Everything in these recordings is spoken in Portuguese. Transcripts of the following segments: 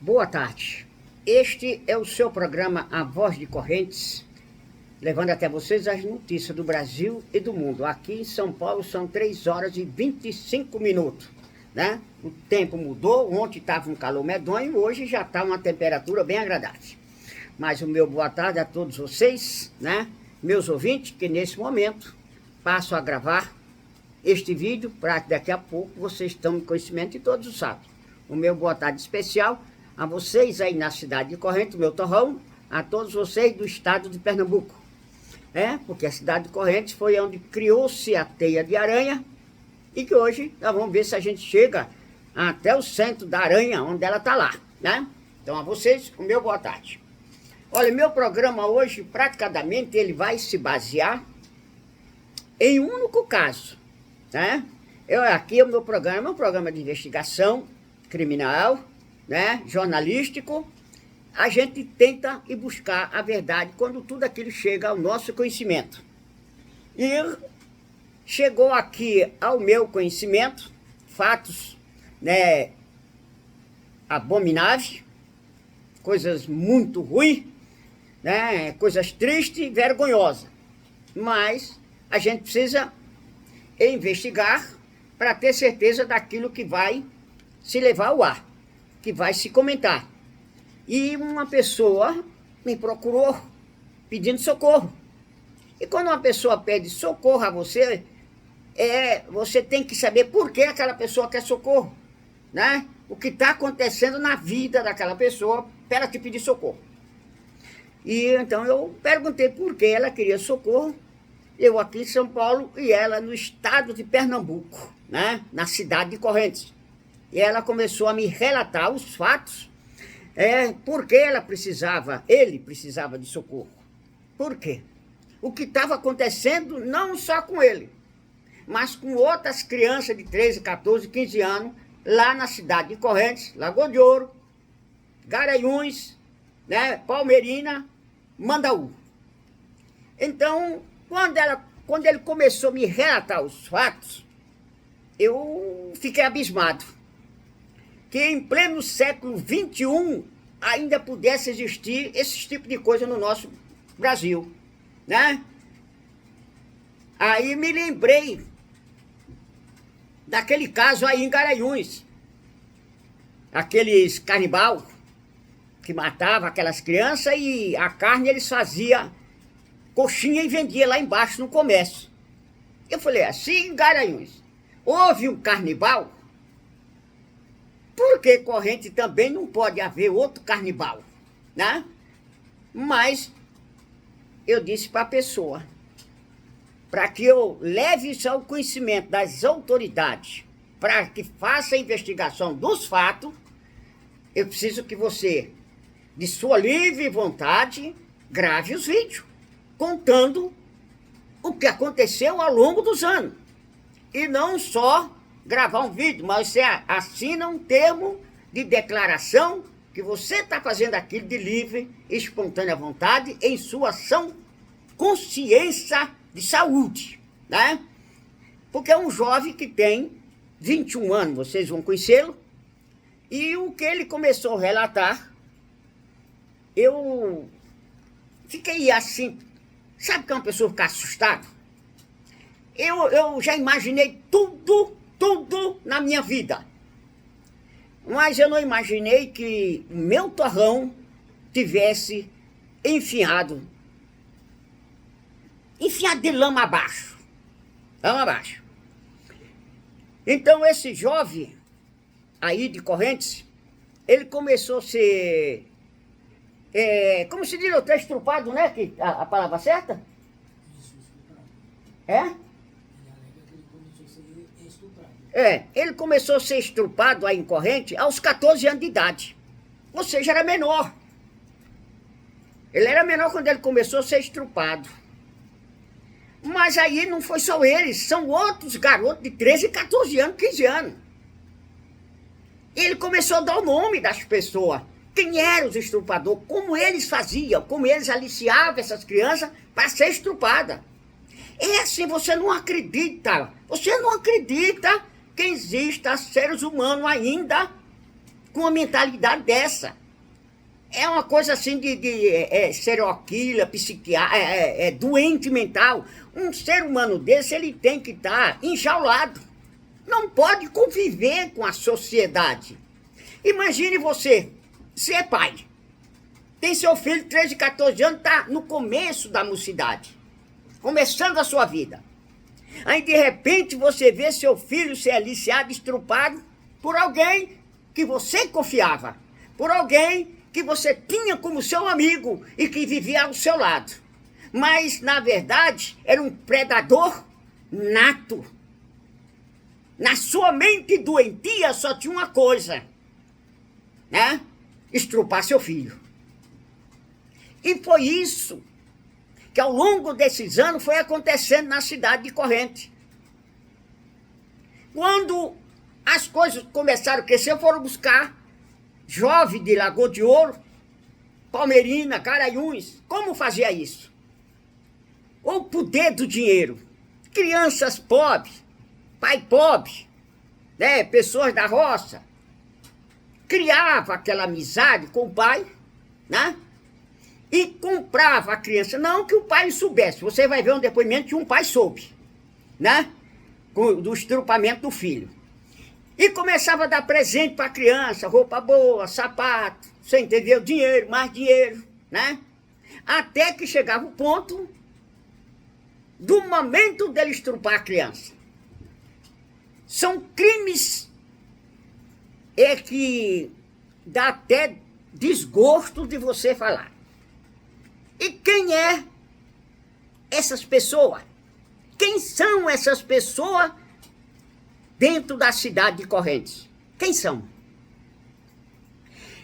Boa tarde. Este é o seu programa A Voz de Correntes, levando até vocês as notícias do Brasil e do mundo. Aqui em São Paulo são 3 horas e 25 minutos, né? O tempo mudou, ontem estava um calor medonho, hoje já está uma temperatura bem agradável. Mas o meu boa tarde a todos vocês, né? Meus ouvintes, que nesse momento passo a gravar este vídeo para que daqui a pouco vocês tomem conhecimento e todos o sabem. O meu boa tarde especial a vocês aí na cidade de Correntes, meu torrão, a todos vocês do estado de Pernambuco. Porque a cidade de Correntes foi onde criou-se a teia de aranha e que hoje nós vamos ver se a gente chega até o centro da aranha, onde ela está lá, né? Então a vocês, o meu boa tarde. Olha, meu programa hoje, praticamente, ele vai se basear em um único caso, né? Aqui o meu programa é um programa de investigação criminal, né, jornalístico. A gente tenta ir buscar a verdade quando tudo aquilo chega ao nosso conhecimento. E chegou aqui ao meu conhecimento fatos, né, abomináveis, coisas muito ruins, né, coisas tristes e vergonhosas. Mas a gente precisa investigar para ter certeza daquilo que vai se levar ao ar, que vai se comentar. E uma pessoa me procurou pedindo socorro. E quando uma pessoa pede socorro a você, você tem que saber por que aquela pessoa quer socorro, né? O que está acontecendo na vida daquela pessoa para ela te pedir socorro. E então eu perguntei por que ela queria socorro, eu aqui em São Paulo e ela no estado de Pernambuco, né? Na cidade de Correntes. E ela começou a me relatar os fatos, por que ele precisava de socorro. Por quê? O que estava acontecendo não só com ele, mas com outras crianças de 13, 14, 15 anos, lá na cidade de Correntes, Lagoa de Ouro, Garanhuns, né, Palmeirina, Mandaú. Então, quando ele começou a me relatar os fatos, eu fiquei abismado. Que em pleno século XXI ainda pudesse existir esse tipo de coisa no nosso Brasil, né? Aí me lembrei daquele caso aí em Garanhuns, aqueles canibal que matava aquelas crianças e a carne eles faziam coxinha e vendia lá embaixo no comércio. Eu falei assim, em Garanhuns houve um canibal, por que Corrente também não pode haver outro canibal, né? Mas eu disse para a pessoa, para que eu leve isso ao conhecimento das autoridades, para que faça a investigação dos fatos, eu preciso que você, de sua livre vontade, grave os vídeos, contando o que aconteceu ao longo dos anos. E não só gravar um vídeo, mas você assina um termo de declaração que você está fazendo aquilo de livre, espontânea vontade, em sua ação, consciência de saúde, né? Porque é um jovem que tem 21 anos, vocês vão conhecê-lo, e o que ele começou a relatar, eu fiquei assim, sabe que é uma pessoa ficar assustada? Eu já imaginei tudo na minha vida. Mas eu não imaginei que meu torrão tivesse enfiado de lama abaixo. Lama abaixo. Então esse jovem aí de Correntes, ele começou a ser, como se diz, eu estou estrupado, né? Que a palavra certa? Ele começou a ser estrupado aí em Correntes aos 14 anos de idade. Ou seja, era menor. Ele era menor quando ele começou a ser estrupado. Mas aí não foi só ele, são outros garotos de 13, 14 anos, 15 anos. Ele começou a dar o nome das pessoas. Quem eram os estrupadores, como eles faziam, como eles aliciavam essas crianças para ser estrupada. É assim, você não acredita que exista seres humanos ainda com uma mentalidade dessa. É uma coisa assim de serial killer, doente mental. Um ser humano desse, ele tem que estar enjaulado. Não pode conviver com a sociedade. Imagine você é pai. Tem seu filho de 13, 14 anos, está no começo da mocidade. Começando a sua vida. Aí, de repente, você vê seu filho ser aliciado, estrupado por alguém que você confiava. Por alguém que você tinha como seu amigo e que vivia ao seu lado. Mas, na verdade, era um predador nato. Na sua mente doentia só tinha uma coisa, né? Estrupar seu filho. E foi isso que ao longo desses anos foi acontecendo na cidade de Correntes. Quando as coisas começaram a crescer, foram buscar jovem de Lagoa de Ouro, Palmeirina, Caraiúns. Como fazia isso? O poder do dinheiro. Crianças pobres, pai pobre, né, pessoas da roça, criava aquela amizade com o pai, né? E comprava a criança. Não que o pai soubesse. Você vai ver um depoimento que um pai soube, né? Do estrupamento do filho. E começava a dar presente para a criança, roupa boa, sapato, você entendeu? Dinheiro, mais dinheiro, né? Até que chegava o ponto do momento dele estrupar a criança. São crimes que dá até desgosto de você falar. E quem é essas pessoas? Quem são essas pessoas dentro da cidade de Correntes? Quem são?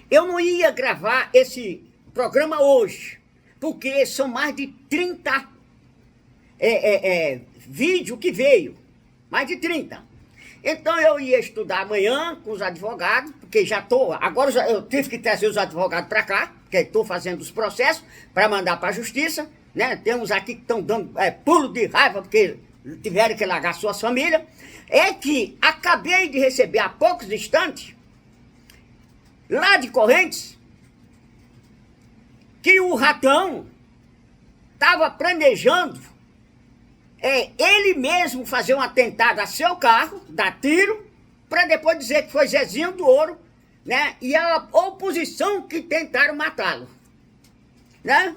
Eu não ia gravar esse programa hoje, porque são mais de 30 vídeos que veio. Mais de 30. Então eu ia estudar amanhã com os advogados, porque agora eu tive que trazer os advogados para cá, porque estou fazendo os processos para mandar para a justiça, né? Tem uns aqui que estão dando pulo de raiva, porque tiveram que largar suas famílias. É que acabei de receber há poucos instantes, lá de Correntes, que o Ratão estava planejando ele mesmo fazer um atentado a seu carro, dar tiro, para depois dizer que foi Zezinho do Ouro, né? E a oposição que tentaram matá-lo, né?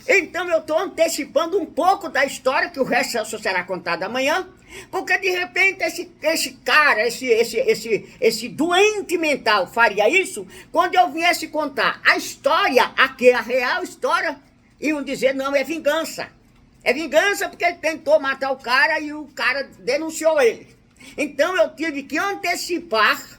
Então eu estou antecipando um pouco da história, que o resto só será contado amanhã, porque de repente esse cara, esse doente mental faria isso, quando eu viesse contar a história, a real história, iam dizer, não, é vingança. É vingança porque ele tentou matar o cara e o cara denunciou ele. Então eu tive que antecipar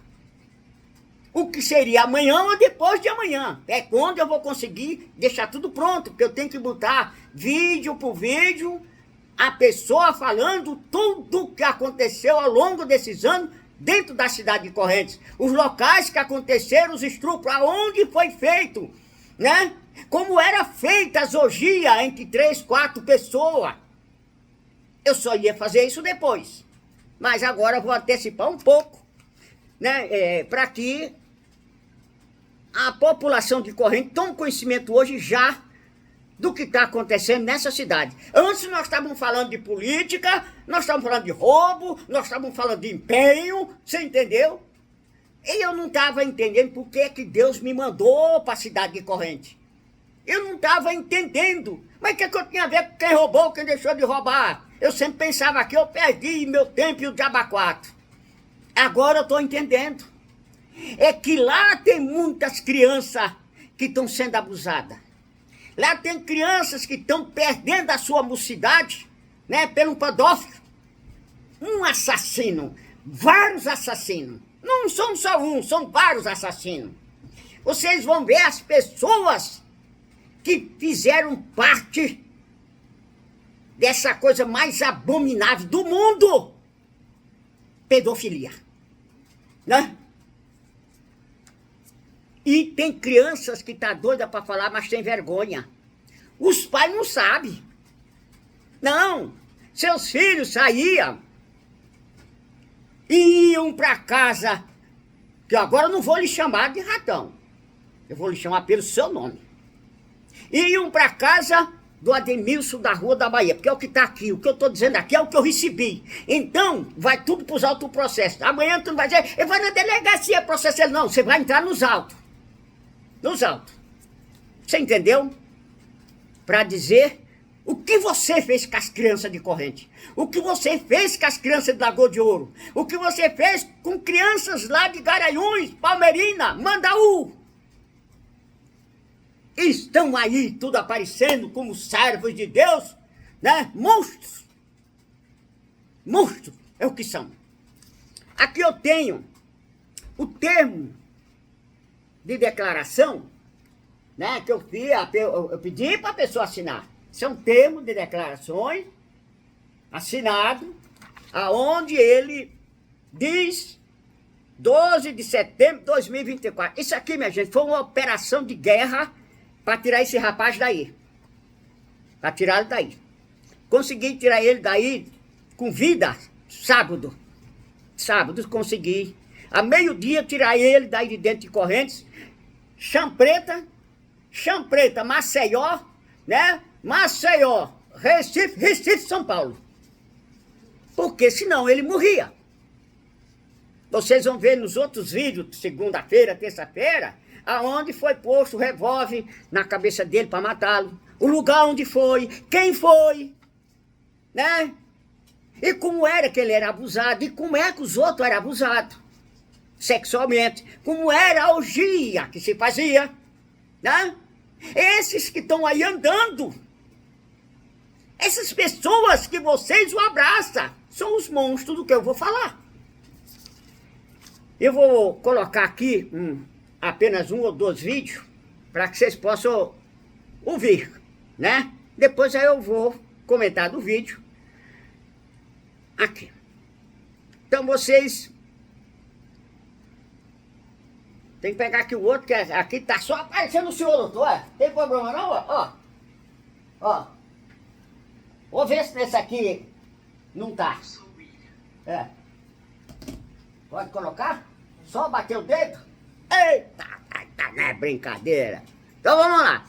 o que seria amanhã ou depois de amanhã. É quando eu vou conseguir deixar tudo pronto, porque eu tenho que botar vídeo por vídeo, a pessoa falando tudo o que aconteceu ao longo desses anos dentro da cidade de Correntes. Os locais que aconteceram, os estupros, aonde foi feito, né? Como era feita as orgias entre 3, 4 pessoas. Eu só ia fazer isso depois. Mas agora eu vou antecipar um pouco, né? Para que a população de Correntes tome conhecimento hoje já do que está acontecendo nessa cidade. Antes nós estávamos falando de política, nós estávamos falando de roubo, nós estávamos falando de empenho, você entendeu? E eu não estava entendendo por que Deus me mandou para a cidade de Correntes. Eu não estava entendendo. Mas o que eu tinha a ver com quem roubou, quem deixou de roubar? Eu sempre pensava que eu perdi meu tempo e o diabo a quatro. Agora eu estou entendendo. É que lá tem muitas crianças que estão sendo abusadas. Lá tem crianças que estão perdendo a sua mocidade, né, pelo pedófilo. Um assassino, vários assassinos. Não são só um, são vários assassinos. Vocês vão ver as pessoas que fizeram parte dessa coisa mais abominável do mundo, pedofilia, né? E tem crianças que tá doida para falar, mas tem vergonha. Os pais não sabem. Não, seus filhos saíam e iam para casa Que agora eu não vou lhe chamar de ratão. Eu vou lhe chamar pelo seu nome. E iam para casa do Ademilson da Rua da Bahia, porque é o que está aqui, o que eu estou dizendo aqui é o que eu recebi. Então, vai tudo para os autos processos. Amanhã tu não vai dizer, eu vou na delegacia processar ele. Não, você vai entrar nos autos. Nos autos. Você entendeu? Para dizer o que você fez com as crianças de corrente. O que você fez com as crianças de Lagoa de Ouro. O que você fez com crianças lá de Garanhuns, Palmeirina, Mandaú. Estão aí tudo aparecendo como servos de Deus, né? Monstros. Monstros é o que são. Aqui eu tenho o termo de declaração, né? Que eu pedi para a pessoa assinar. Isso é um termo de declarações assinado, aonde ele diz 12 de setembro de 2024. Isso aqui, minha gente, foi uma operação de guerra para tirar esse rapaz daí. Para tirar ele daí. Consegui tirar ele daí com vida, sábado. Sábado consegui. A meio-dia tirar ele daí de dentro de Correntes. Chão Preta, Maceió, né? Maceió, Recife, São Paulo. Porque senão ele morria. Vocês vão ver nos outros vídeos, segunda-feira, terça-feira, aonde foi posto o revólver na cabeça dele para matá-lo. O lugar onde foi, quem foi, né? E como era que ele era abusado, e como é que os outros eram abusados sexualmente, como era a orgia que se fazia, né? Esses que estão aí andando, essas pessoas que vocês o abraçam, são os monstros do que eu vou falar. Eu vou colocar aqui apenas um ou dois vídeos para que vocês possam ouvir, né? Depois aí eu vou comentar do vídeo aqui. Então vocês tem que pegar aqui o outro, que aqui tá só aparecendo o senhor, doutor. Tem problema não? Ó. Vou ver se nesse aqui não tá. É. Pode colocar? Só bater o dedo? Eita, não é brincadeira. Então vamos lá.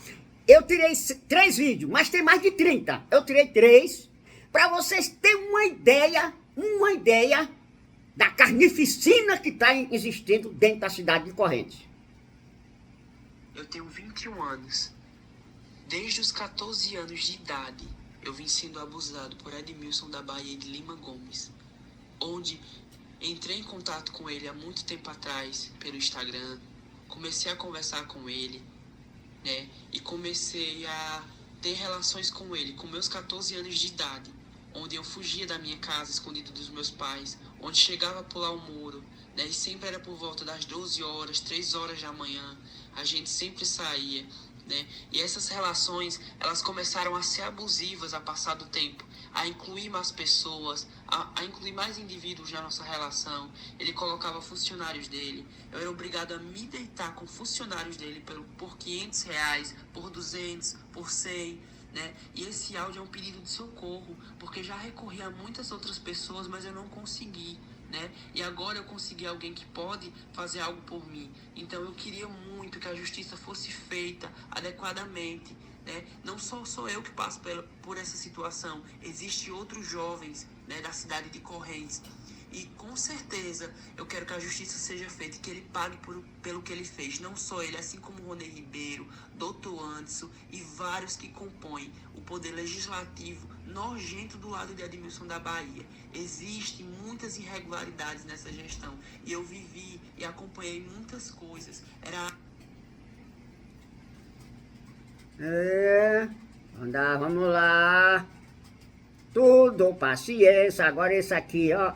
Eu tirei 3 vídeos, mas tem mais de 30. Eu tirei 3 para vocês terem uma ideia da carnificina que está existindo dentro da cidade de Correntes. Eu tenho 21 anos. Desde os 14 anos de idade, eu vim sendo abusado por Ademilson da Bahia de Lima Gomes, onde entrei em contato com ele há muito tempo atrás pelo Instagram, comecei a conversar com ele, né? E comecei a ter relações com ele com meus 14 anos de idade, onde eu fugia da minha casa, escondido dos meus pais, onde chegava a pular o muro, né? E sempre era por volta das 12 horas, 3 horas da manhã, a gente sempre saía, né? E essas relações, elas começaram a ser abusivas a passar do tempo, a incluir mais pessoas, a incluir mais indivíduos na nossa relação. Ele colocava funcionários dele, eu era obrigado a me deitar com funcionários dele por R$500, por 200, por 100, né? E esse áudio é um pedido de socorro, porque já recorri a muitas outras pessoas, mas eu não consegui, né? E agora eu consegui alguém que pode fazer algo por mim. Então eu queria muito que a justiça fosse feita adequadamente, né? Não sou eu que passo por essa situação, existem outros jovens, né, da cidade de Correntes. E com certeza eu quero que a justiça seja feita e que ele pague pelo que ele fez. Não só ele, assim como Rony Ribeiro, Dr. Anderson e vários que compõem o poder legislativo nojento do lado de Ademilson da Bahia. Existem muitas irregularidades nessa gestão. E eu vivi e acompanhei muitas coisas. Vamos lá. Tudo paciência. Agora esse aqui, ó.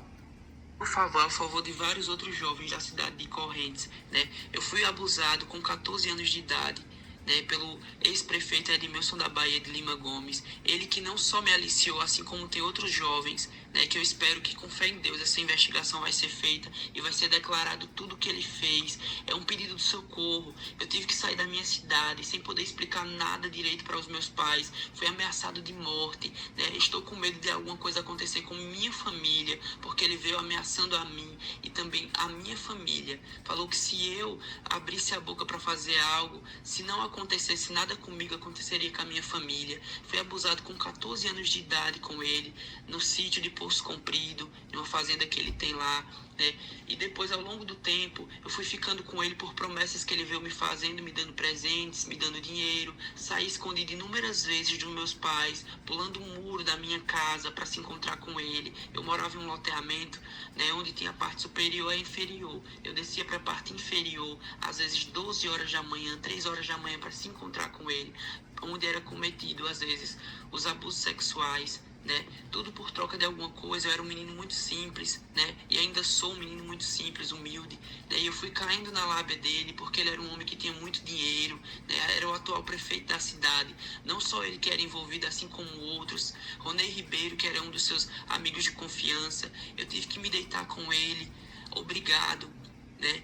Por favor, a favor de vários outros jovens da cidade de Correntes, né? Eu fui abusado com 14 anos de idade, né? Eu fui abusado com 14 anos de idade, né? E né, pelo ex-prefeito Edmilson da Bahia de Lima Gomes. Ele que não só me aliciou, assim como tem outros jovens, né, que eu espero que, com fé em Deus, essa investigação vai ser feita e vai ser declarado tudo o que ele fez. É um pedido de socorro. Eu tive que sair da minha cidade sem poder explicar nada direito para os meus pais. Fui ameaçado de morte, né? Estou com medo de alguma coisa acontecer com minha família, porque ele veio ameaçando a mim e também a minha família. Falou que se eu abrisse a boca para fazer algo, se não acontecesse nada comigo, aconteceria com a minha família. Fui abusado com 14 anos de idade com ele, no sítio de Poço Comprido, em uma fazenda que ele tem lá, né? E depois, ao longo do tempo, eu fui ficando com ele por promessas que ele veio me fazendo, me dando presentes, me dando dinheiro. Saí escondido inúmeras vezes dos meus pais, pulando um muro da minha casa para se encontrar com ele. Eu morava em um loteamento, né, onde tinha a parte superior e inferior. Eu descia para a parte inferior, às vezes 12 horas da manhã, 3 horas da manhã, para se encontrar com ele, onde era cometido, às vezes, os abusos sexuais, né? Tudo por troca de alguma coisa. Eu era um menino muito simples, né? E ainda sou um menino muito simples, humilde, né? E eu fui caindo na lábia dele, porque ele era um homem que tinha muito dinheiro, né? Era o atual prefeito da cidade. Não só ele que era envolvido, assim como outros. Ronei Ribeiro, que era um dos seus amigos de confiança. Eu tive que me deitar com ele, obrigado, né?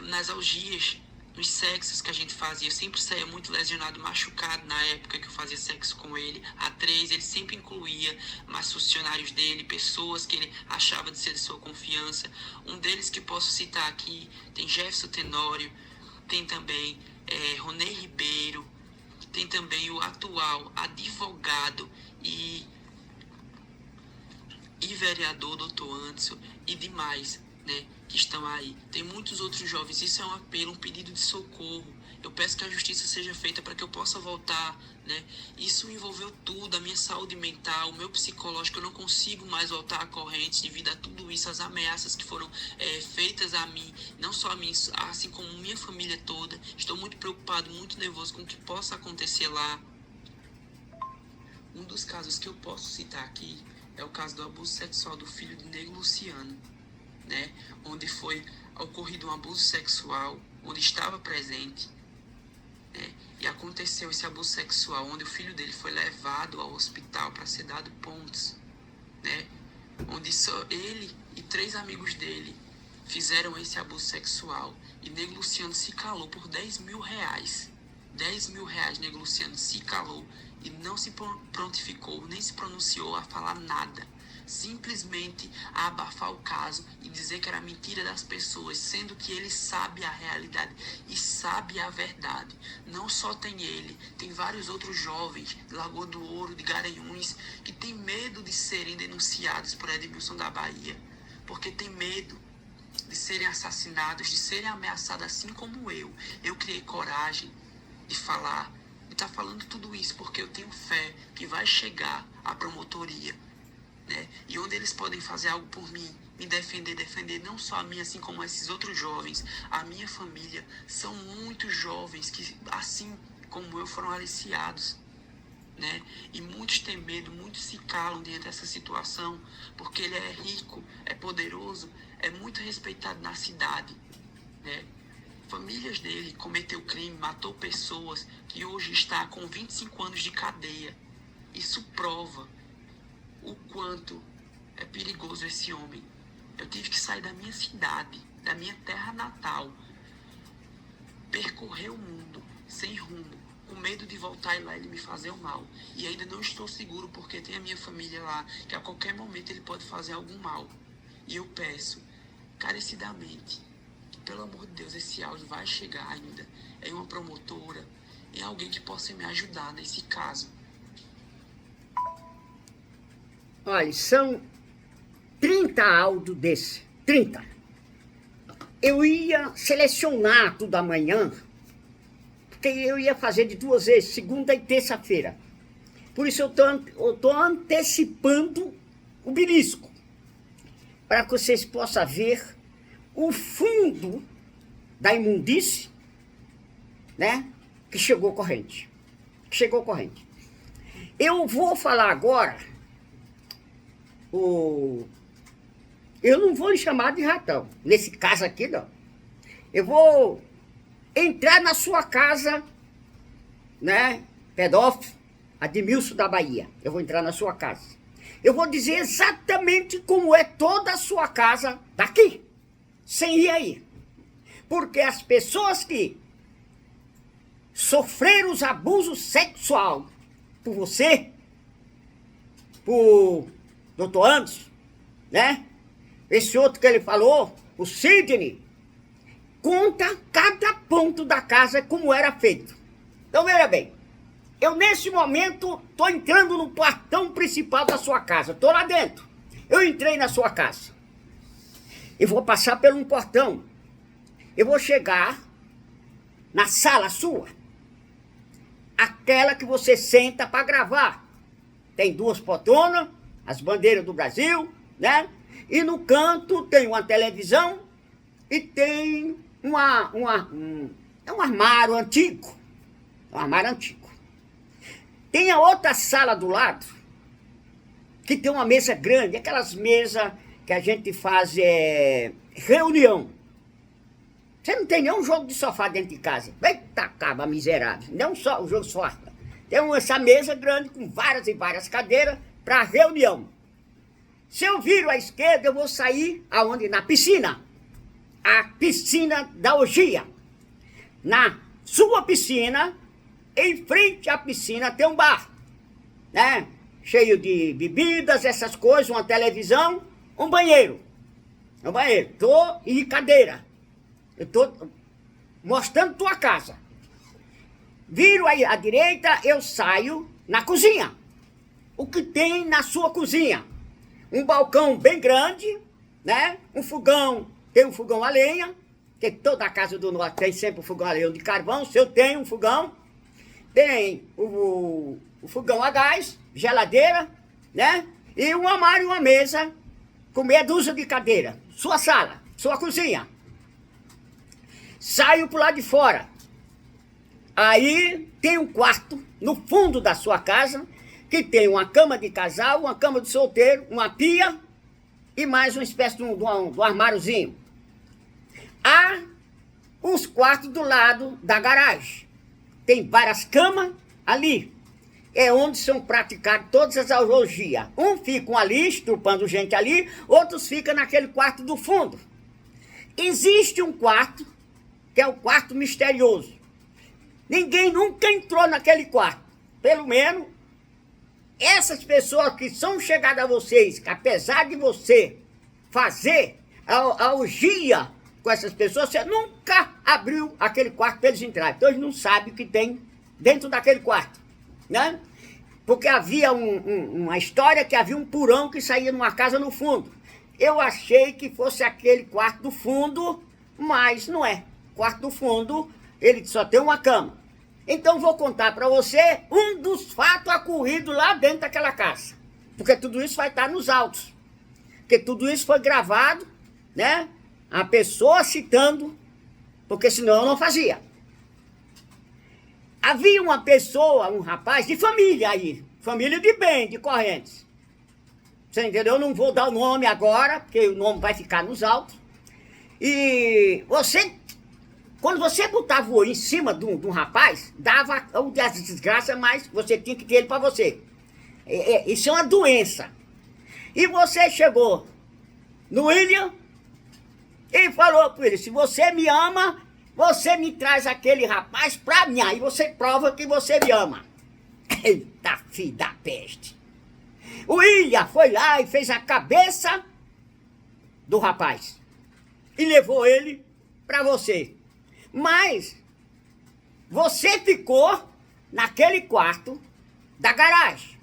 Nas algias, nos sexos que a gente fazia. Eu sempre saía muito lesionado, machucado na época que eu fazia sexo com ele. A 3, ele sempre incluía mais funcionários dele, pessoas que ele achava de ser de sua confiança. Um deles que posso citar aqui, tem Jefferson Tenório, tem também Ronei Ribeiro, tem também o atual advogado e vereador Dr. Anderson e demais, né, que estão aí. Tem muitos outros jovens. Isso é um apelo, um pedido de socorro. Eu peço que a justiça seja feita para que eu possa voltar, né? Isso envolveu tudo, a minha saúde mental, o meu psicológico. Eu não consigo mais voltar à corrente devido a tudo isso, as ameaças que foram feitas a mim, não só a mim, assim como minha família toda. Estou muito preocupado, muito nervoso com o que possa acontecer lá. Um dos casos que eu posso citar aqui é o caso do abuso sexual do filho de Nego Luciano, né? Onde foi ocorrido um abuso sexual, onde estava presente, né? E aconteceu esse abuso sexual, onde o filho dele foi levado ao hospital para ser dado pontos, né? Onde só ele e 3 amigos dele fizeram esse abuso sexual. E Nego Luciano se calou por 10 mil reais. 10 mil reais, Nego Luciano se calou e não se prontificou, nem se pronunciou a falar nada. Simplesmente a abafar o caso e dizer que era mentira das pessoas, sendo que ele sabe a realidade e sabe a verdade. Não só tem ele, tem vários outros jovens de Lagoa do Ouro, de Garanhuns, que tem medo de serem denunciados por Edmilson da Bahia, porque tem medo de serem assassinados, de serem ameaçados, assim como eu. Eu criei coragem de falar, de estar falando tudo isso, porque eu tenho fé que vai chegar à promotoria, né? E onde eles podem fazer algo por mim, me defender não só a mim, assim como esses outros jovens, a minha família. São muitos jovens que, assim como eu, foram aliciados, né? E muitos têm medo, muitos se calam diante dessa situação, porque ele é rico, é poderoso, é muito respeitado na cidade, né? Famílias dele cometeu crime, matou pessoas, que hoje está com 25 anos de cadeia. Isso prova o quanto é perigoso esse homem. Eu tive que sair da minha cidade, da minha terra natal, percorrer o mundo sem rumo, com medo de voltar e lá ele me fazer o mal. E ainda não estou seguro, porque tem a minha família lá, que a qualquer momento ele pode fazer algum mal. E eu peço, carecidamente, pelo amor de Deus, esse áudio vai chegar ainda em uma promotora, em alguém que possa me ajudar nesse caso. Olha, são 30 áudios desse, 30. Eu ia selecionar tudo amanhã, porque eu ia fazer de 2 vezes, segunda e terça-feira. Por isso eu tô antecipando o belisco, para que vocês possam ver o fundo da imundície, né, que chegou corrente. Eu vou falar agora, eu não vou lhe chamar de ratão, nesse caso aqui não. Eu vou entrar na sua casa né, pedófilo, Admilson da Bahia. Eu vou entrar na sua casa. Eu vou dizer exatamente como é toda a sua casa daqui, sem ir aí. Porque as pessoas que sofreram os abusos sexuais por você, por Dr. Anderson, né? Esse outro que ele falou, o Sidney, conta cada ponto da casa como era feito. Então, veja bem, eu nesse momento estou entrando no portão principal da sua casa, estou lá dentro. Eu entrei na sua casa. Eu vou passar por um portão. Eu vou chegar na sala sua, aquela que você senta para gravar. Tem 2 poltronas, as bandeiras do Brasil, né? E no canto tem uma televisão e tem um armário antigo. Um armário antigo. Tem a outra sala do lado, que tem uma mesa grande, aquelas mesas que a gente faz reunião. Você não tem nenhum jogo de sofá dentro de casa. Eita, caba miserável. Não só o jogo de sofá. Tem essa mesa grande com várias e várias cadeiras para reunião. Se eu viro à esquerda, eu vou sair aonde? Na piscina. A piscina da orgia. Na sua piscina, em frente à piscina, tem um bar, né? Cheio de bebidas, essas coisas, uma televisão, um banheiro. Um banheiro. E cadeira. Eu tô mostrando tua casa. Viro aí à direita, eu saio na cozinha. O que tem na sua cozinha? Um balcão bem grande, né? Um fogão, tem um fogão a lenha, que toda a casa do norte tem sempre um fogão a lenha de carvão. Se eu tenho um fogão, tem o fogão a gás, geladeira, né? E um armário e uma mesa com meia dúzia de cadeira. Sua sala, sua cozinha. Saio pro lado de fora. Aí tem um quarto no fundo da sua casa, que tem uma cama de casal, uma cama de solteiro, uma pia e mais uma espécie de um armáriozinho. Há os quartos do lado da garagem. Tem várias camas ali. É onde são praticadas todas as orgias. Um ficam ali, estrupando gente ali, outros ficam naquele quarto do fundo. Existe um quarto, que é o quarto misterioso. Ninguém nunca entrou naquele quarto. Pelo menos, essas pessoas que são chegadas a vocês, que apesar de você fazer a orgia com essas pessoas, você nunca abriu aquele quarto para eles entrarem. Então eles não sabem o que tem dentro daquele quarto, né? Porque havia uma história que havia um porão que saía numa casa no fundo. Eu achei que fosse aquele quarto do fundo, mas não é. Quarto do fundo, ele só tem uma cama. Então vou contar para você um dos fatos ocorridos lá dentro daquela casa. Porque tudo isso vai estar nos autos. Porque tudo isso foi gravado, né? A pessoa citando, porque senão eu não fazia. Havia uma pessoa, um rapaz de família aí, família de bem, de Correntes. Você entendeu? Eu não vou dar o nome agora, porque o nome vai ficar nos autos. E você, quando você botava o olho em cima de um rapaz, dava o desgraça, mas você tinha que ter ele para você. Isso é uma doença. E você chegou no William e falou para ele, se você me ama, você me traz aquele rapaz pra mim. Aí você prova que você me ama. Eita, filho da peste. O William foi lá e fez a cabeça do rapaz. E levou ele pra você. Mas você ficou naquele quarto da garagem.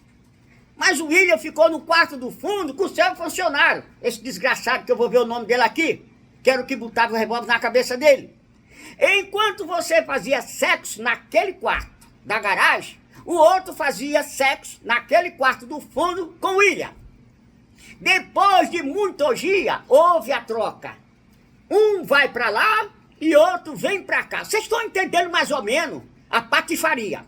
Mas o William ficou no quarto do fundo com o seu funcionário. Esse desgraçado que eu vou ver o nome dele aqui. Quero que botava o revólver na cabeça dele. Enquanto você fazia sexo naquele quarto da garagem, o outro fazia sexo naquele quarto do fundo com o William. Depois de muita orgia, houve a troca. Um vai para lá e outro vem para cá. Vocês estão entendendo mais ou menos a patifaria.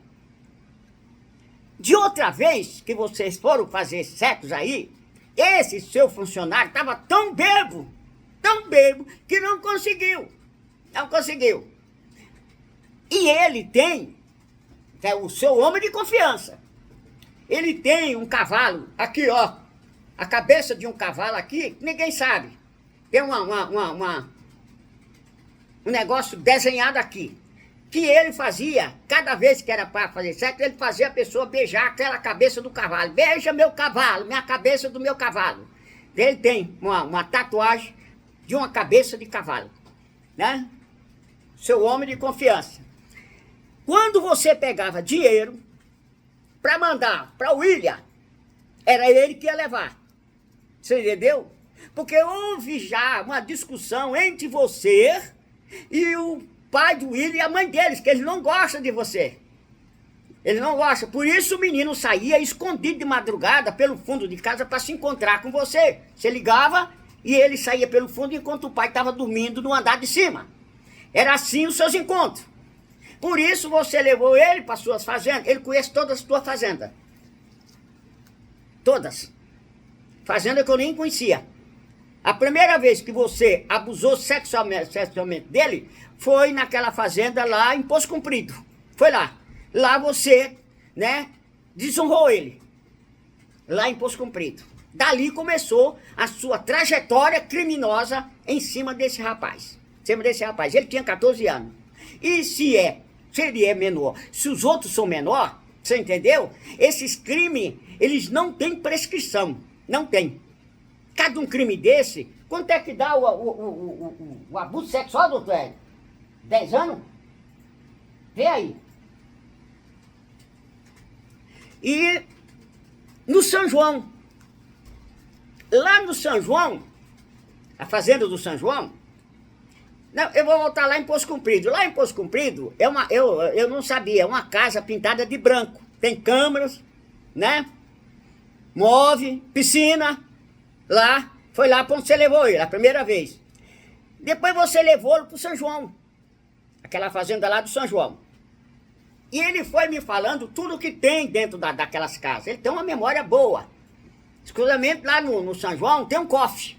De outra vez que vocês foram fazer sexo aí, esse seu funcionário estava tão bêbado, que não conseguiu. Não conseguiu. E ele tem que é o seu homem de confiança. Ele tem um cavalo, aqui ó, a cabeça de um cavalo aqui, ninguém sabe. Tem um negócio desenhado aqui, que ele fazia, cada vez que era para fazer sexo, ele fazia a pessoa beijar aquela cabeça do cavalo. Beija meu cavalo, minha cabeça do meu cavalo. Ele tem uma tatuagem de uma cabeça de cavalo, né? Seu homem de confiança. Quando você pegava dinheiro para mandar para o William, era ele que ia levar. Você entendeu? Porque houve já uma discussão entre você e o pai do William e a mãe deles, que eles não gostam de você. Eles não gostam. Por isso o menino saía escondido de madrugada pelo fundo de casa para se encontrar com você. Você ligava e ele saía pelo fundo enquanto o pai estava dormindo no andar de cima. Era assim os seus encontros. Por isso você levou ele para suas fazendas. Ele conhece todas as tuas fazendas. Todas. Fazenda que eu nem conhecia. A primeira vez que você abusou sexualmente dele foi naquela fazenda lá em Poço Comprido. Foi lá. Lá você, né, desonrou ele. Lá em Poço Comprido. Dali começou a sua trajetória criminosa em cima desse rapaz. Em cima desse rapaz. Ele tinha 14 anos. E se ele é menor, se os outros são menor, você entendeu? Esses crimes, eles não têm prescrição. Não tem. Cada um crime desse, quanto é que dá o abuso sexual, doutor Hélio? 10 anos? Vê aí. E no São João, lá no São João, a fazenda do São João, não, eu vou voltar lá em Poço Comprido. Lá em Poço Comprido, eu não sabia, é uma casa pintada de branco. Tem câmeras, né? Move, piscina, lá. Foi lá para onde você levou ele, a primeira vez. Depois você levou ele para o São João, aquela fazenda lá do São João. E ele foi me falando tudo que tem dentro daquelas casas. Ele tem uma memória boa. Exclusivamente lá no São João tem um cofre.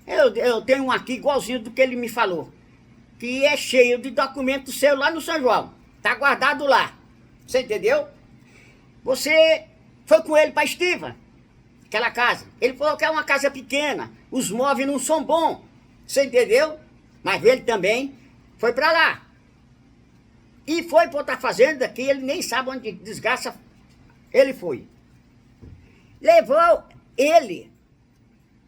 Eu tenho um aqui igualzinho do que ele me falou. Que é cheio de documentos seus lá no São João. Tá guardado lá. Você entendeu? Você foi com ele para Estiva, aquela casa. Ele falou que é uma casa pequena. Os móveis não são bons. Você entendeu? Mas ele também foi para lá. E foi para outra fazenda que ele nem sabe onde desgraça ele foi. Levou ele,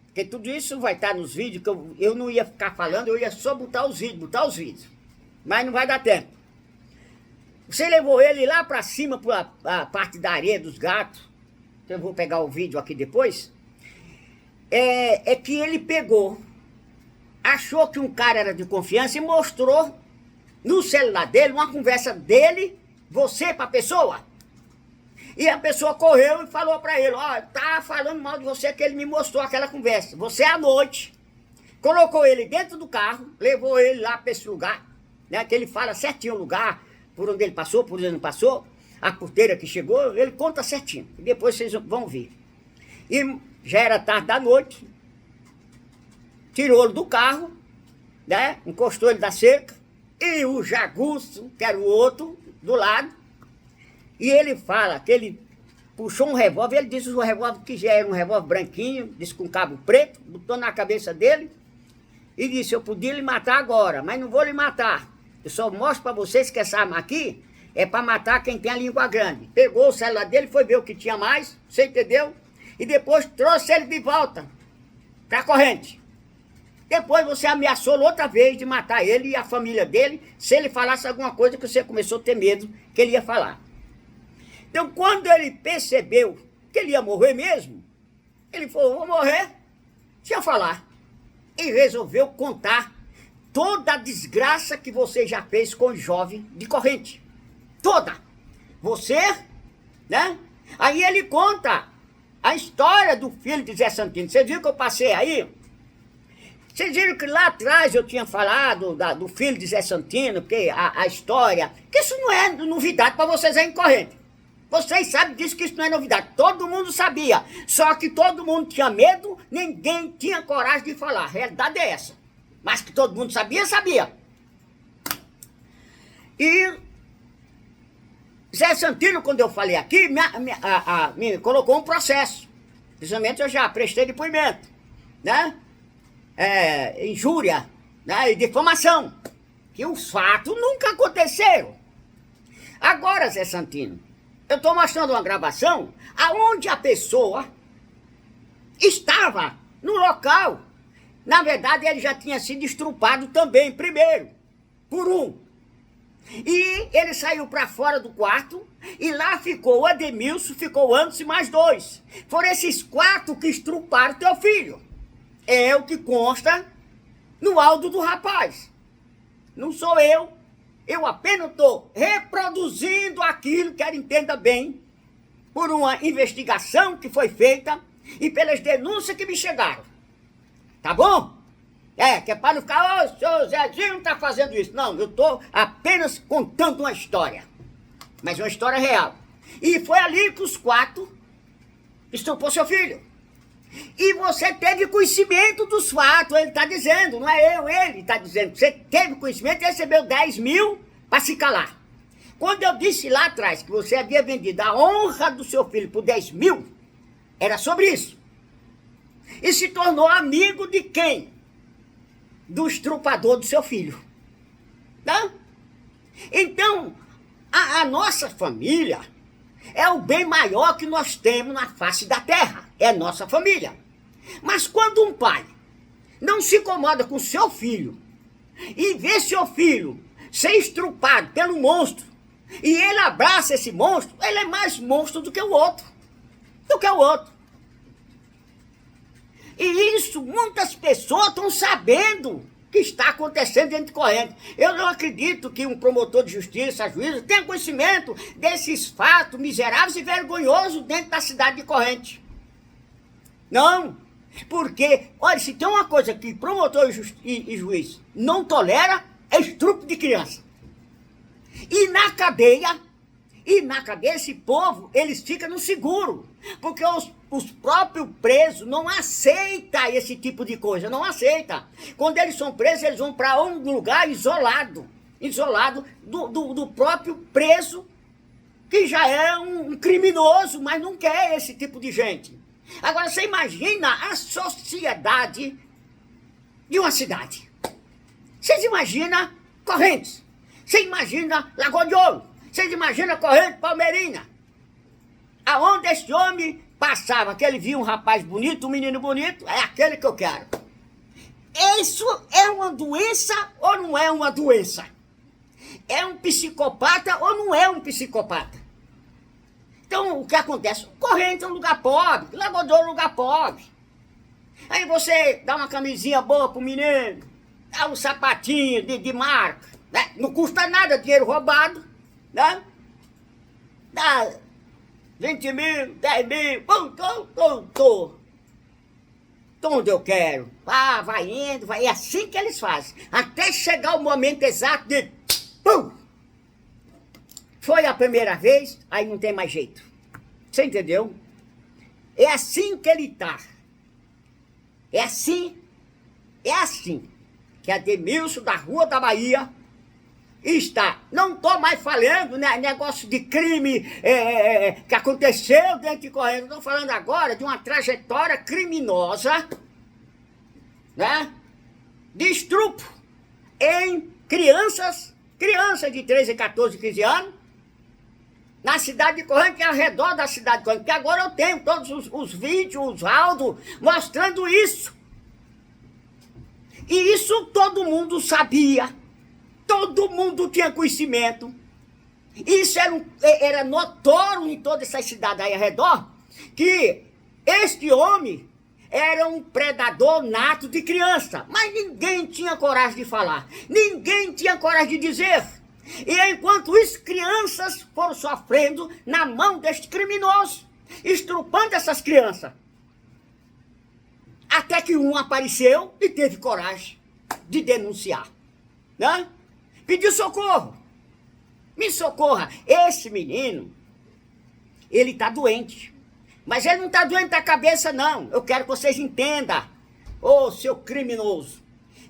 porque tudo isso vai estar nos vídeos, que eu não ia ficar falando, eu ia só botar os vídeos. Mas não vai dar tempo. Você levou ele lá para cima, para a parte da areia dos gatos, eu vou pegar o vídeo aqui depois, é que ele pegou, achou que um cara era de confiança e mostrou no celular dele, uma conversa dele, você para a pessoa. E a pessoa correu e falou para ele, ó, tá falando mal de você, que ele me mostrou aquela conversa. Você à noite, colocou ele dentro do carro, levou ele lá para esse lugar, né, que ele fala certinho o lugar, por onde ele passou, por onde ele não passou, a porteira que chegou, ele conta certinho. E depois vocês vão ver. E já era tarde da noite, tirou ele do carro, né, encostou ele da cerca, e o jagunço, que era o outro, do lado, e ele fala que ele puxou um revólver, ele disse o revólver que já era um revólver branquinho, disse com cabo preto, botou na cabeça dele, e disse, eu podia lhe matar agora, mas não vou lhe matar. Eu só mostro para vocês que essa arma aqui é para matar quem tem a língua grande. Pegou o celular dele, foi ver o que tinha mais, você entendeu? E depois trouxe ele de volta para a corrente. Depois você ameaçou outra vez de matar ele e a família dele, se ele falasse alguma coisa que você começou a ter medo que ele ia falar. Então, quando ele percebeu que ele ia morrer mesmo, ele falou, vou morrer, deixa eu falar. E resolveu contar toda a desgraça que você já fez com o jovem de corrente. Toda. Você, né? Aí ele conta a história do filho de Zé Santino. Vocês viram que eu passei aí? Vocês viram que lá atrás eu tinha falado do filho de Zé Santino, porque a história, que isso não é novidade para vocês aí em corrente. Vocês sabem disso, que isso não é novidade. Todo mundo sabia. Só que todo mundo tinha medo, ninguém tinha coragem de falar. A realidade é essa. Mas que todo mundo sabia, sabia. E Zé Santino, quando eu falei aqui, me colocou um processo. Precisamente eu já prestei depoimento, né? Injúria, né? E difamação. Que os fatos nunca aconteceram. Agora, Zé Santino, eu estou mostrando uma gravação aonde a pessoa estava no local. Na verdade, ele já tinha sido estrupado também, primeiro, por um. E ele saiu para fora do quarto e lá ficou o Ademilson, ficou o Anderson e mais 2. Foram esses 4 que estruparam teu filho. É o que consta no áudio do rapaz. Não sou eu. Eu apenas estou reproduzindo aquilo, quero entenda bem, por uma investigação que foi feita e pelas denúncias que me chegaram. Tá bom? Que é para não ficar, o senhor Zezinho está fazendo isso. Não, eu estou apenas contando uma história. Mas uma história real. E foi ali que os 4 estrupou seu filho. E você teve conhecimento dos fatos, ele está dizendo, não é eu, ele está dizendo. Você teve conhecimento e recebeu 10 mil para se calar. Quando eu disse lá atrás que você havia vendido a honra do seu filho por 10 mil, era sobre isso. E se tornou amigo de quem? Do estrupador do seu filho. Tá? Então, a nossa família é o bem maior que nós temos na face da terra. É a nossa família. Mas quando um pai não se incomoda com seu filho e vê seu filho ser estrupado pelo monstro e ele abraça esse monstro, ele é mais monstro do que o outro. E isso muitas pessoas estão sabendo que está acontecendo dentro de corrente. Eu não acredito que um promotor de justiça, juiz, tenha conhecimento desses fatos miseráveis e vergonhosos dentro da cidade de Corrente. Não, porque, olha, se tem uma coisa que promotor e juiz não tolera, é estupro de criança. E na cadeia, esse povo, eles ficam no seguro, porque os próprios presos não aceitam esse tipo de coisa, não aceitam. Quando eles são presos, eles vão para um lugar isolado do próprio preso, que já é um criminoso, mas não quer esse tipo de gente. Agora, você imagina a sociedade de uma cidade. Vocês imaginam Correntes, você imagina Lagoa de Ouro, vocês imaginam Corrente Palmeirina, aonde esse homem passava, que ele via um rapaz bonito, um menino bonito, é aquele que eu quero. Isso é uma doença ou não é uma doença? É um psicopata ou não é um psicopata? Então, o que acontece? Corrente é um lugar pobre, Lagoa de Ouro é um lugar pobre. Aí você dá uma camisinha boa pro menino, dá um sapatinho de marca, né? Não custa nada, dinheiro roubado, né? Dá 20 mil, 10 mil, tô onde eu quero. Vai indo, vai. É assim que eles fazem. Até chegar o momento exato de... Pum! Foi a primeira vez, aí não tem mais jeito. Você entendeu? É assim que ele tá. É assim que a Ademilson da Rua da Bahia está. Não estou mais falando, né, negócio de crime que aconteceu dentro de Corrente. Estou falando agora de uma trajetória criminosa, né, de estupro em crianças de 13, 14, 15 anos, na cidade de Corrente e ao redor da cidade de Corrente, que agora eu tenho todos os vídeos, os áudios mostrando isso. E isso todo mundo sabia, todo mundo tinha conhecimento. Isso era notório em toda essa cidade aí ao redor, que este homem era um predador nato de criança, mas ninguém tinha coragem de falar, ninguém tinha coragem de dizer. E enquanto isso, crianças foram sofrendo na mão deste criminoso, estrupando essas crianças. Até que um apareceu e teve coragem de denunciar, né? Pediu socorro. Me socorra. Esse menino, ele está doente. Mas ele não está doente da cabeça, não. Eu quero que vocês entendam. Ô, seu criminoso.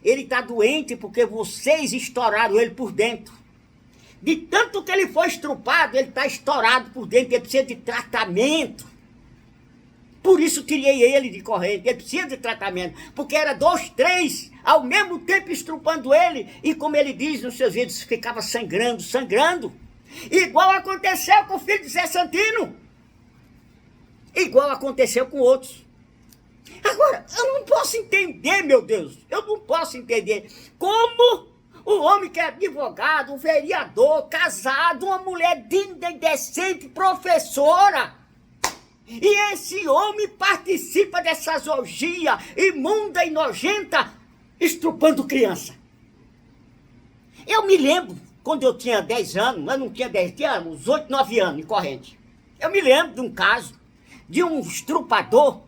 Ele está doente porque vocês estouraram ele por dentro. De tanto que ele foi estrupado, ele está estourado por dentro, ele precisa de tratamento. Por isso tirei ele de corrente, ele precisa de tratamento, porque era 2, 3, ao mesmo tempo estrupando ele, e como ele diz nos seus vídeos, ficava sangrando, sangrando. Igual aconteceu com o filho de Zé Santino. Igual aconteceu com outros. Agora, eu não posso entender, meu Deus, eu não posso entender como o homem que é advogado, um vereador, casado, uma mulher digna e decente, professora, e esse homem participa dessas orgias imunda e nojenta, estrupando criança. Eu me lembro, quando eu tinha 10 anos, eu não tinha 10, tinha uns 8, 9 anos em corrente. Eu me lembro de um caso de um estrupador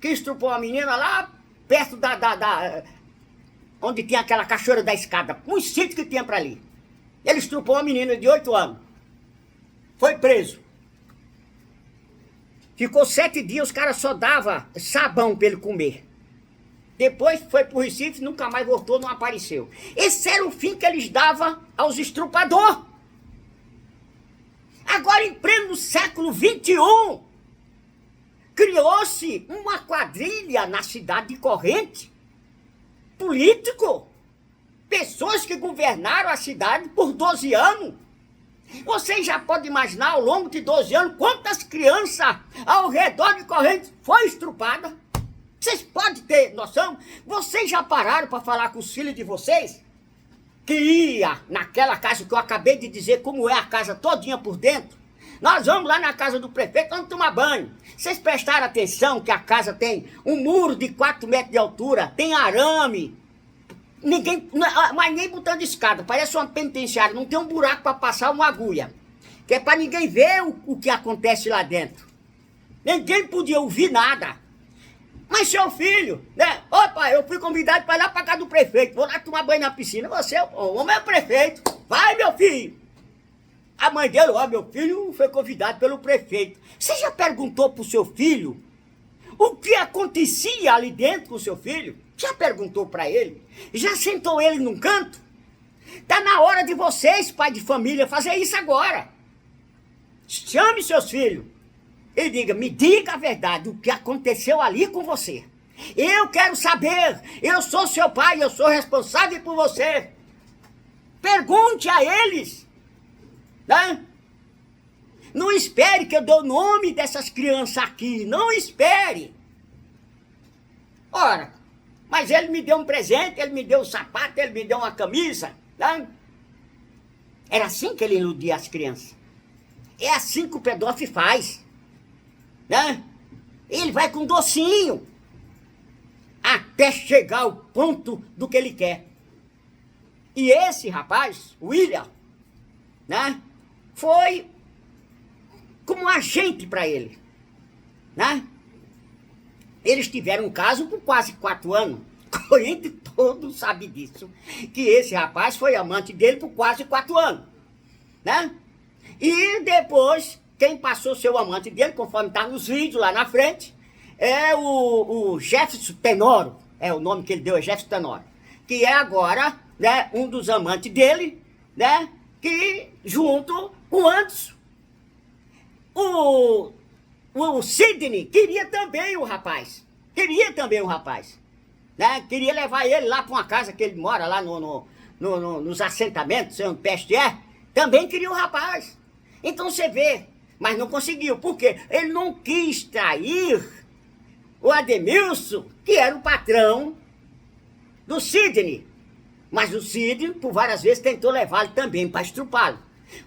que estrupou uma menina lá perto onde tinha aquela cachoeira da escada, um sítio que tinha para ali. Ele estrupou uma menina de 8 anos. Foi preso. Ficou 7 dias, os caras só davam sabão para ele comer. Depois foi pro Recife, nunca mais voltou, não apareceu. Esse era o fim que eles davam aos estrupadores. Agora, em pleno século XXI, criou-se uma quadrilha na cidade de Corrente, político, pessoas que governaram a cidade por 12 anos. Vocês já podem imaginar, ao longo de 12 anos, quantas crianças ao redor de Corrente foi estrupada? Vocês podem ter noção? Vocês já pararam para falar com os filhos de vocês? Que ia naquela casa que eu acabei de dizer como é a casa todinha por dentro? Nós vamos lá na casa do prefeito, vamos tomar banho. Vocês prestaram atenção que a casa tem um muro de 4 metros de altura, tem arame. Ninguém, mas nem botando escada, parece uma penitenciária, não tem um buraco para passar uma agulha. Que é para ninguém ver o que acontece lá dentro. Ninguém podia ouvir nada. Mas seu filho, né? Opa, eu fui convidado para ir lá para casa do prefeito, vou lá tomar banho na piscina. Você, o homem é o prefeito, vai meu filho. A mãe dele, ó, meu filho foi convidado pelo prefeito. Você já perguntou pro seu filho o que acontecia ali dentro com o seu filho? Já perguntou para ele? Já sentou ele num canto? Tá na hora de vocês, pai de família, fazer isso agora. Chame seus filhos e diga, me diga a verdade, o que aconteceu ali com você. Eu quero saber, eu sou seu pai, eu sou responsável por você. Pergunte a eles, né? Não espere que eu dê o nome dessas crianças aqui, não espere. Ora, mas ele me deu um presente, ele me deu um sapato, ele me deu uma camisa, né? Era assim que ele iludia as crianças. É assim que o pedófilo faz, né? Ele vai com docinho até chegar ao ponto do que ele quer. E esse rapaz, William, né, foi como um agente para ele, né? Eles tiveram um caso por quase 4 anos. Corrente todo sabe disso. Que esse rapaz foi amante dele por quase 4 anos, né? E depois, quem passou ser o amante dele, conforme está nos vídeos lá na frente, é o Jefferson Tenório. É o nome que ele deu, é Jefferson Tenório. Que é agora, né, um dos amantes dele, né? Que junto com o Anderson. O Sidney queria também o rapaz. Né? Queria levar ele lá para uma casa que ele mora lá nos assentamentos, sei onde peste é. Também queria o rapaz. Então você vê, mas não conseguiu. Por quê? Ele não quis trair o Ademilson, que era o patrão do Sidney. Mas o Sidney, por várias vezes, tentou levá-lo também para estrupá-lo.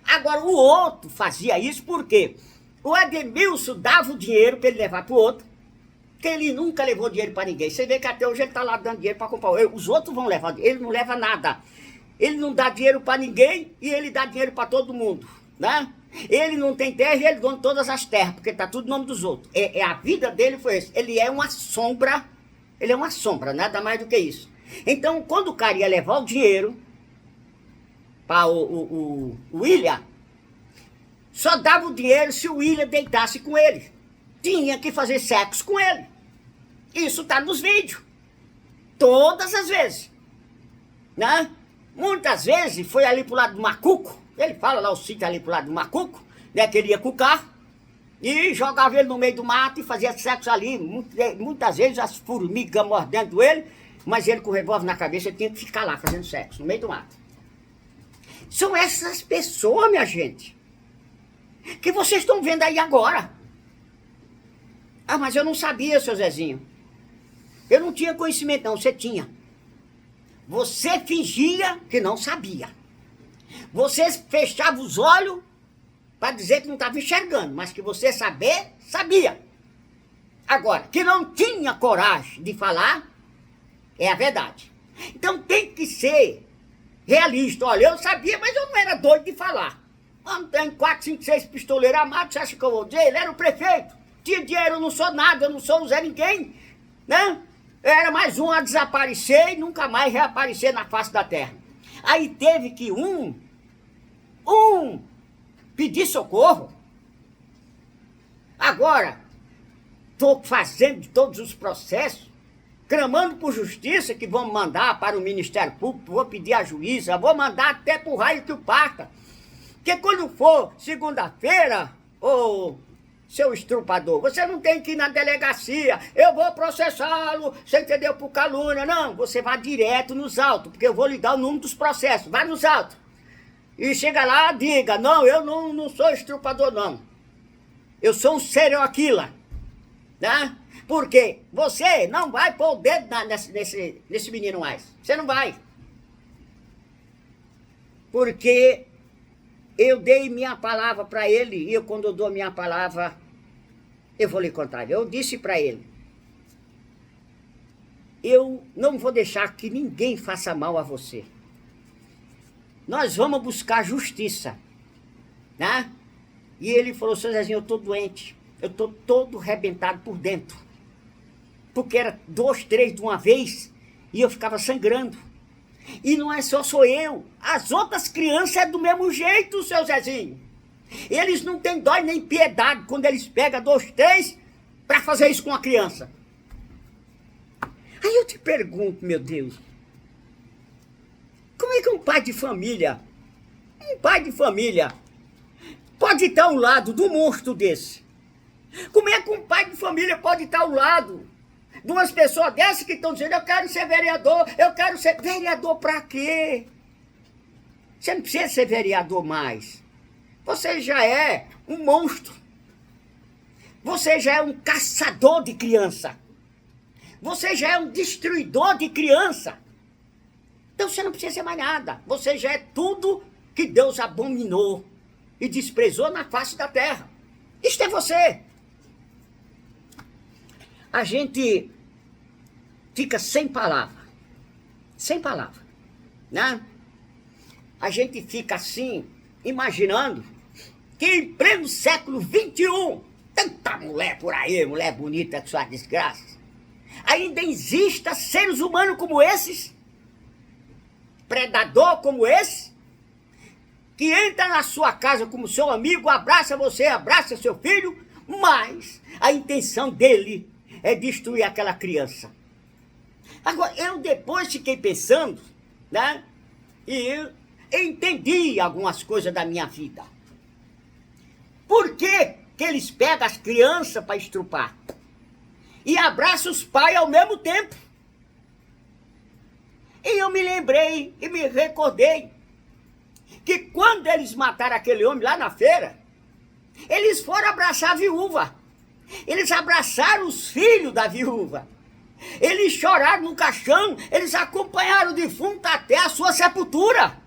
Agora, o outro fazia isso por quê? O Ademilson dava o dinheiro para ele levar para o outro, que ele nunca levou dinheiro para ninguém. Você vê que até hoje ele está lá dando dinheiro para comprar. Os outros vão levar, ele não leva nada. Ele não dá dinheiro para ninguém e ele dá dinheiro para todo mundo, né? Ele não tem terra e ele dono todas as terras, porque está tudo no nome dos outros. A vida dele foi essa. Ele é uma sombra, nada mais do que isso. Então, quando o cara ia levar o dinheiro para o William, só dava o dinheiro se o William deitasse com ele. Tinha que fazer sexo com ele. Isso está nos vídeos. Todas as vezes, né? Muitas vezes foi ali pro lado do Macuco, Ele fala lá o sítio ali pro lado do Macuco, né? Que ele ia com o carro e jogava ele no meio do mato e fazia sexo ali. Muitas vezes as formigas mordendo ele, mas ele com o revólver na cabeça tinha que ficar lá fazendo sexo, no meio do mato. São essas pessoas, minha gente, que vocês estão vendo aí agora. Ah, mas eu não sabia, seu Zezinho. Eu não tinha conhecimento, não. Você tinha. Você fingia que não sabia. Você fechava os olhos para dizer que não estava enxergando, mas que você sabia. Agora, que não tinha coragem de falar, é a verdade. Então tem que ser realista. Olha, eu sabia, mas eu não era doido de falar. Não tem 4, 5, 6 pistoleiros armados, você acha que eu vou dizer? Ele era o prefeito. Tinha dinheiro, eu não sou nada, eu não sou Zé Ninguém, né? Eu era mais um a desaparecer e nunca mais reaparecer na face da terra. Aí teve que um pedir socorro. Agora, estou fazendo todos os processos, clamando por justiça, que vão mandar para o Ministério Público, vou pedir à juíza, vou mandar até para o raio que o parta. Porque quando for segunda-feira, ô seu estrupador, você não tem que ir na delegacia, eu vou processá-lo, você entendeu, por calúnia. Não, você vai direto nos autos, porque eu vou lhe dar o número dos processos, vai nos autos. E chega lá, diga, não, eu não sou estrupador, não. Eu sou um serial killer, né? Porque você não vai pôr o dedo nesse menino mais. Você não vai. Porque eu dei minha palavra para ele, e quando eu dou minha palavra, eu vou lhe contar. Eu disse para ele, eu não vou deixar que ninguém faça mal a você. Nós vamos buscar justiça, né? E ele falou, seu Zezinho, eu estou doente, eu estou todo arrebentado por dentro. Porque era 2, 3 de uma vez, e eu ficava sangrando. E não é só sou eu, as outras crianças é do mesmo jeito, seu Zezinho. Eles não têm dó nem piedade quando eles pegam 2, 3 para fazer isso com a criança. Aí eu te pergunto, meu Deus, como é que um pai de família pode estar ao lado de um monstro desse? Como é que um pai de família pode estar ao lado de umas pessoas dessas que estão dizendo, eu quero ser vereador, eu quero ser... Vereador pra quê? Você não precisa ser vereador mais. Você já é um monstro. Você já é um caçador de criança. Você já é um destruidor de criança. Então você não precisa ser mais nada. Você já é tudo que Deus abominou e desprezou na face da terra. Isto é você. A gente fica sem palavra, né? A gente fica assim, imaginando que em pleno século XXI, tanta mulher por aí, mulher bonita que sua desgraça, ainda exista seres humanos como esses, predador como esse, que entra na sua casa como seu amigo, abraça você, abraça seu filho, mas a intenção dele é destruir aquela criança. Agora, eu depois fiquei pensando, né? E eu entendi algumas coisas da minha vida. Por que eles pegam as crianças para estrupar? E abraçam os pais ao mesmo tempo. E eu me lembrei e me recordei que quando eles mataram aquele homem lá na feira, eles foram abraçar a viúva. Eles abraçaram os filhos da viúva. Eles choraram no caixão, eles acompanharam o defunto até a sua sepultura.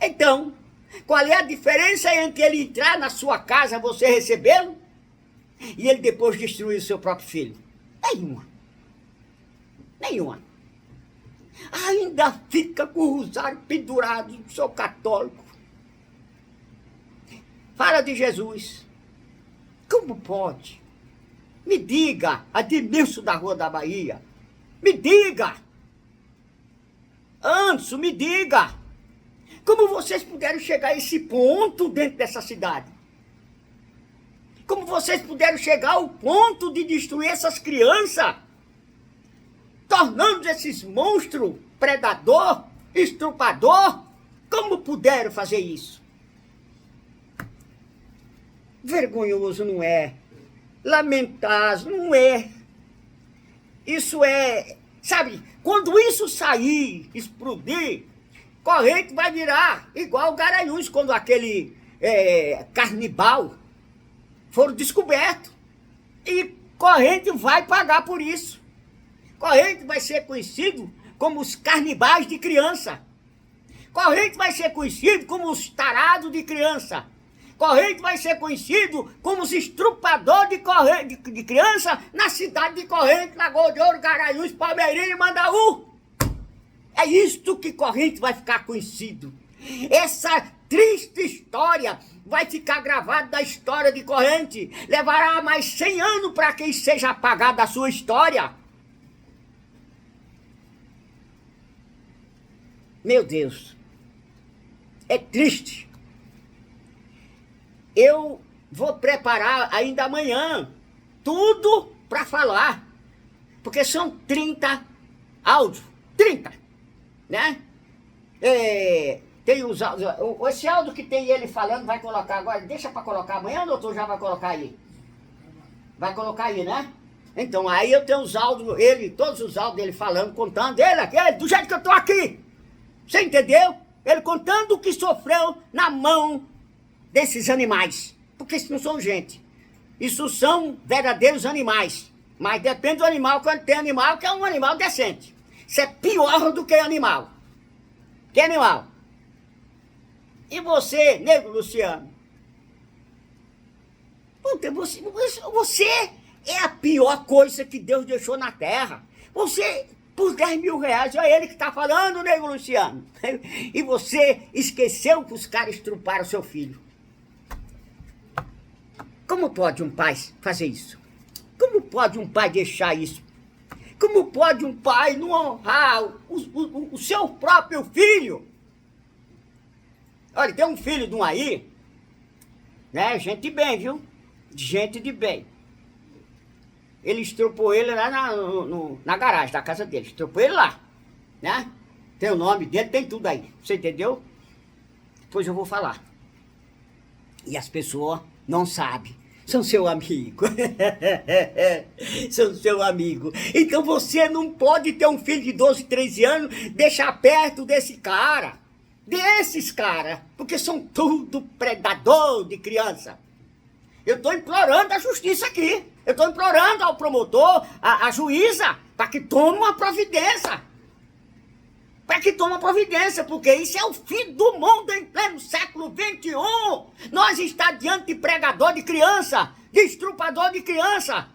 Então, qual é a diferença entre ele entrar na sua casa, você recebê-lo, e ele depois destruir o seu próprio filho? Nenhuma. Ainda fica com o rosário pendurado, sou católico. Fala de Jesus. Como pode? Me diga, Admilson da Rua da Bahia. Me diga. Anderson, me diga. Como vocês puderam chegar a esse ponto dentro dessa cidade? Como vocês puderam chegar ao ponto de destruir essas crianças? Tornando esses monstros predador, estrupador, Como puderam fazer isso? Vergonhoso, não é? Lamentável, não é? Isso é... Sabe, quando isso sair, explodir, corrente vai virar igual o Garanhuns, quando aquele carnibal foram descobertos. E corrente vai pagar por isso. Corrente vai ser conhecido como os carnibais de criança. Corrente vai ser conhecido como os tarados de criança. Corrente vai ser conhecido como os estrupadores de criança na cidade de Corrente, Lagoa de Ouro, Garanhuns, Palmeirinho e Mandaú. É isto que Corrente vai ficar conhecido. Essa triste história vai ficar gravada da história de Corrente. Levará mais 100 anos para que seja apagada a sua história. Meu Deus, é triste. Eu vou preparar ainda amanhã tudo para falar, porque são 30 áudios, 30, né? Tem os áudios, esse áudio que tem ele falando, vai colocar agora, deixa para colocar amanhã, doutor, já vai colocar aí? Vai colocar aí, né? Então, aí eu tenho os áudios, todos os áudios dele falando, contando, ele, do jeito que eu tô aqui, você entendeu? Ele contando o que sofreu na mão desses animais, porque isso não são gente, isso são verdadeiros animais, mas depende do animal, quando tem animal que é um animal decente, isso é pior do que animal. Que animal? E você, nego Luciano? Puta, você é a pior coisa que Deus deixou na terra. Você, por 10 mil reais, é ele que está falando, nego Luciano. E você esqueceu que os caras estruparam seu filho. Como pode um pai fazer isso? Como pode um pai deixar isso? Como pode um pai não honrar o seu próprio filho? Olha, tem um filho de um aí, né? Gente de bem, viu? Gente de bem. Ele estrupou ele lá na garagem da casa dele. Estrupou ele lá, né? Tem o nome dele, tem tudo aí. Você entendeu? Depois eu vou falar. E as pessoas não sabem. São seu amigo. São seu amigo. Então você não pode ter um filho de 12, 13 anos, deixar perto desse cara. Desses caras. Porque são tudo predador de criança. Eu estou implorando a justiça aqui. Eu estou implorando ao promotor, a juíza, para que tome uma providência. Para que tome uma providência, porque isso é o fim do mundo em pleno século XXI. Nós estamos diante de pregador de criança, de estrupador de criança,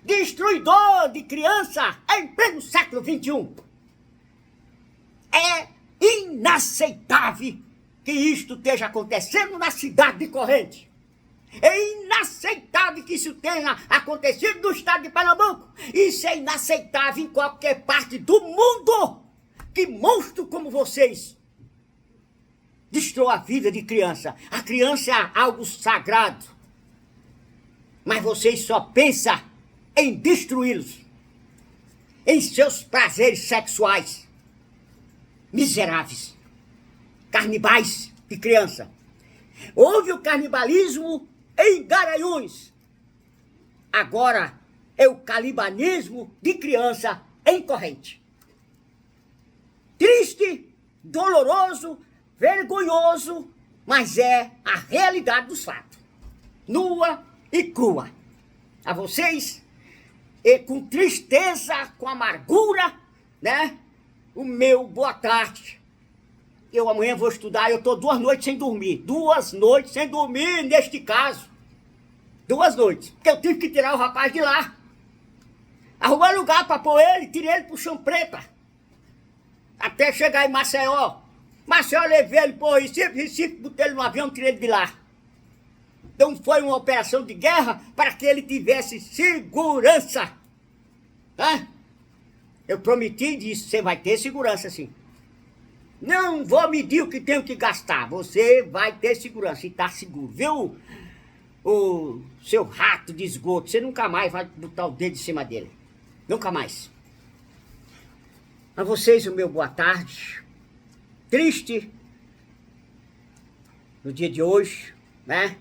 destruidor de criança em pleno século XXI. É inaceitável que isto esteja acontecendo na cidade de Corrente. É inaceitável que isso tenha acontecido no estado de Pernambuco. Isso é inaceitável em qualquer parte do mundo. Que monstro como vocês destrói a vida de criança. A criança é algo sagrado. Mas vocês só pensam em destruí-los. Em seus prazeres sexuais. Miseráveis. Carnibais de criança. Houve o canibalismo em Garanhuns. Agora é o canibalismo de criança em Corrente. Triste, doloroso, vergonhoso, mas é a realidade dos fatos. Nua e crua. A vocês, e com tristeza, com amargura, né? O meu boa tarde. Eu amanhã vou estudar, eu estou 2 noites sem dormir. 2 noites sem dormir neste caso. 2 noites. Porque eu tive que tirar o rapaz de lá. Arrumar lugar para pôr ele, tirei ele pro Chão Preta. Até chegar em Maceió. Maceió, levei ele pro Recife, botei ele no avião, tirei ele de lá. Então foi uma operação de guerra para que ele tivesse segurança. Tá? Eu prometi e disse, você vai ter segurança sim. Não vou medir o que tenho que gastar. Você vai ter segurança e tá seguro, viu? O seu rato de esgoto, você nunca mais vai botar o dedo em cima dele. Nunca mais. A vocês o meu boa tarde. Triste, no dia de hoje, né?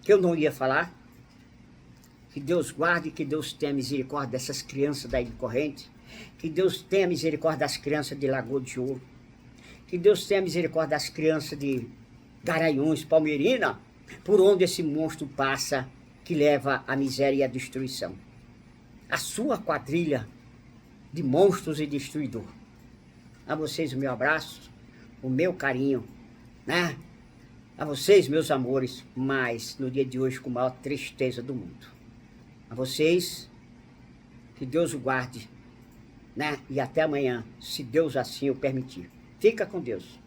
Que eu não ia falar. Que Deus guarde, que Deus tenha misericórdia dessas crianças daí de Corrente. Que Deus tenha misericórdia das crianças de Lagoa de Ouro. Que Deus tenha misericórdia das crianças de Garanhuns, Palmeirina, por onde esse monstro passa, que leva a miséria e a destruição. A sua quadrilha de monstros e destruidor. A vocês o meu abraço, o meu carinho, né? A vocês, meus amores, mas no dia de hoje com a maior tristeza do mundo. A vocês, que Deus o guarde, né? E até amanhã, se Deus assim o permitir. Fica com Deus.